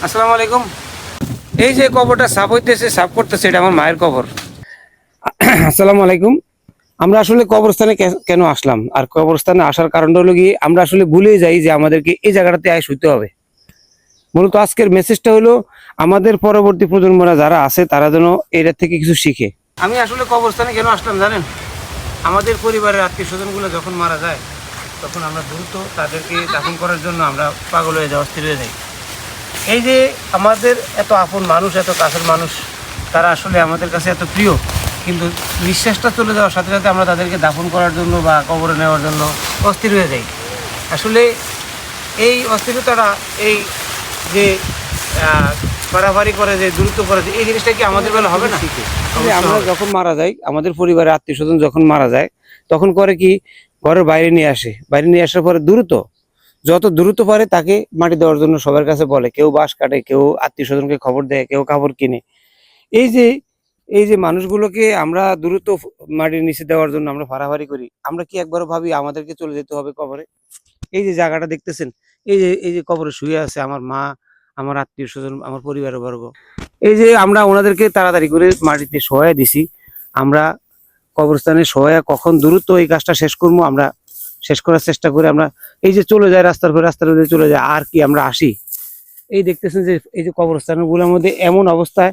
আসসালামু আলাইকুম। এই যে কবরটা সাফ হইতেছে, সাফ করতেছে, এটা আমার মায়ের কবর। আসসালামু আলাইকুম। আমরা আসলে কবরস্থানে কেন আসলাম, আর কবরস্থানে আসার কারণটা হলো কি, আমরা আসলে ভুলে যাই যে আমাদেরকে এই জায়গাটাতে আয় শুতে হবে। মূলত আজকের মেসেজটা হলো আমাদের পরবর্তী প্রজন্মরা যারা আছে তারা যেন এটার থেকে কিছু শিখে। আমি আসলে কবরস্থানে কেন আসলাম জানেন? আমাদের পরিবারের আত্মীয় স্বজনগুলো যখন মারা যায় তখন আমরা দ্রুত তাদেরকে দাফন করার জন্য আমরা পাগল হয়ে যাই, অস্থির হয়ে যাই। এই যে আমাদের এত আপন মানুষ, এত কাছের মানুষ, তারা আসলে আমাদের কাছে এত প্রিয়, কিন্তু নিঃশ্বাসটা চলে যাওয়ার সাথে সাথে আমরা তাদেরকে দাফন করার জন্য বা কবরে নেওয়ার জন্য অস্থির হয়ে যাই। আসলে এই অস্থিরতাটা, এই যে বাড়াবাড়ি করে, যে দ্রুত করে, এই জিনিসটা কি আমাদের বেলা হবে না? আমরা যখন মারা যাই, আমাদের পরিবারের আত্মীয় স্বজন যখন মারা যায় তখন করে কি, ঘরের বাইরে নিয়ে আসে, বাইরে নিয়ে আসার পরে যত দ্রুত পারে তাকে মাটি দেওয়ার জন্য সবার কাছে বলে। কেউ বাঁশ কাটে, কেউ আত্মীয় স্বজনকে খবর দেয়, কেউ কাপড় কিনে। এই যে এই যে মানুষগুলোকে আমরা দ্রুত মাটির নিচে দেওয়ার জন্য আমরা ফাড়াফাড়ি করি, আমরা কি একবারও ভাবি আমাদেরকে চলে যেতে হবে কবরে? এই যে জায়গাটা দেখতেছেন, এই যে কবরে শুয়ে আছে আমার মা, আমার আত্মীয় স্বজন, আমার পরিবারের বর্গ। এই যে আমরা ওনাদেরকে তাড়াতাড়ি করে মাটিতে শোয়া দিছি। আমরা কবরস্থানে শোয়া কখন দ্রুত এই কাজটা শেষ করবো, আমরা শেষ করার চেষ্টা করি। আমরা এই যে চলে যায় রাস্তার মধ্যে চলে যায়, আর কি আমরা আসি। এই দেখতেছেন যে এই যে কবরস্থানগুলোর মধ্যে এমন অবস্থায়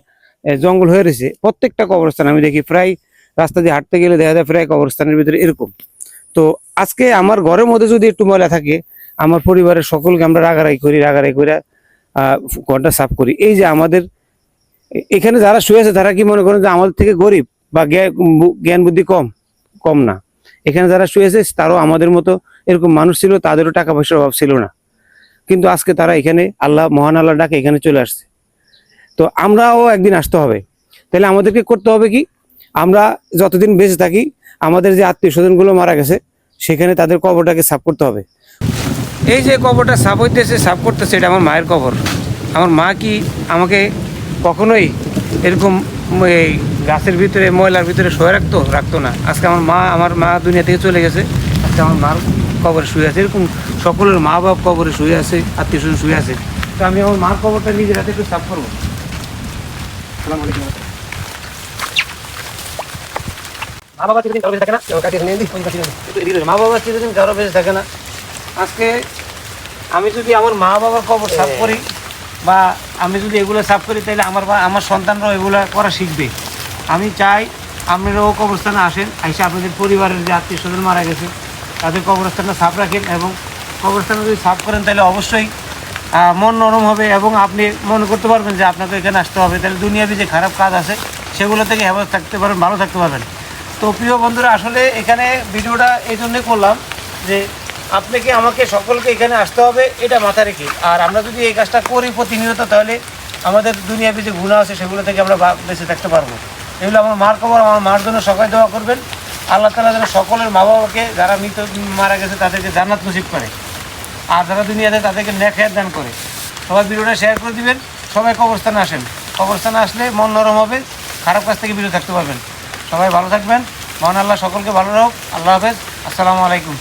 জঙ্গল হয়ে রয়েছে। প্রত্যেকটা কবরস্থান আমি দেখি, প্রায় রাস্তা দিয়ে হাঁটতে গেলে দেখা যায় প্রায় কবরস্থানের ভিতরে এরকম। তো আজকে আমার ঘরের মধ্যে যদি একটু ময়লা থাকে, আমার পরিবারের সকলকে আমরা রাগারাগি করে ঘরটা সাফ করি। এই যে আমাদের এখানে যারা শুয়ে আছে তারা কি মনে করেন যে আমাদের থেকে গরিব বা জ্ঞান বুদ্ধি কম? কম না। এখানে যারা শুয়ে আছে তারাও আমাদের মতো এরকম মানুষ ছিল, তাদেরও টাকা পয়সার অভাব ছিল না, কিন্তু আজকে তারা এখানে মহান আল্লাহ ডাকে এখানে চলে আসছে। তো আমরাও একদিন আসতে হবে। তাহলে আমাদেরকে করতে হবে কি, আমরা যতদিন বেঁচে থাকি আমাদের যে আত্মীয় স্বজনগুলো মারা গেছে সেখানে তাদের কবরটাকে সাফ করতে হবে। এই যে কবরটা সাফ হইতেছে, সাফ করতেছে, এটা আমার মায়ের কবর। আমার মা কি আমাকে কখনোই এরকম এই গাছের ভিতরে, ময়লার ভিতরে শুয়ে রাখতো না। আজকে আমার মা দুনিয়া থেকে চলে গেছে, আজকে আমার মার কবরে শুয়ে আছে। এরকম সকলের মা বাপ কবরে শুয়ে আছে, আত্মীয় স্বজন শুয়ে আছে। তো আমি আমার মার কবরটা নিজের হাতে একটু সাফ করবো। মা বাবা চিরদিন কারো বেঁচে থাকে না, মা বাবা চিরদিন কারো বেঁচে থাকে না। আজকে আমি যদি আমার মা বাবার কবর সাফ করি বা আমি যদি এগুলো সাফ করি, তাহলে আমার সন্তানরাও এগুলো করা শিখবে। আমি চাই আপনারাও কবরস্থানে আসেন, এসে আপনাদের পরিবারের যে আত্মীয় স্বজন মারা গেছে তাদের কবরস্থানটা সাফ রাখেন, এবং কবরস্থানে যদি সাফ করেন তাহলে অবশ্যই মন নরম হবে, এবং আপনি মনে করতে পারবেন যে আপনাকে এখানে আসতে হবে। তাহলে দুনিয়াবি যে খারাপ কাজ আছে সেগুলো থেকে হেফাজত থাকতে পারবেন, ভালো থাকতে পারবেন। তো প্রিয় বন্ধুরা, আসলে এখানে ভিডিওটা এই জন্যই করলাম যে আপনাকে আমাকে সকলকে এখানে আসতে হবে এটা মাথায় রেখে। আর আমরা যদি এই কাজটা করি প্রতিনিয়ত, তাহলে আমাদের দুনিয়াবি যে গুনাহ আছে সেগুলো থেকে আমরা বেঁচে থাকতে পারবো। এগুলো আমার মার খবর। আমার মার জন্য সবাই দোয়া করবেন। আল্লাহ তাআলা যেন সকলের মা বাবাকে, যারা মারা গেছে তাদেরকে জান্নাত নসিব করে, আর যারা দুনিয়াতে তাদেরকে নেক হায়াত দান করে। সবাই ভিডিওটা শেয়ার করে দিবেন। সবাই কবরস্থানে আসেন। কবরস্থানে আসলে মন নরম হবে, খারাপ কাজ থেকে বিরত থাকতে পারবেন। সবাই ভালো থাকবেন। মহান আল্লাহ সকলকে ভালো রাখুক। আল্লাহ হাফেজ। আসসালামু আলাইকুম।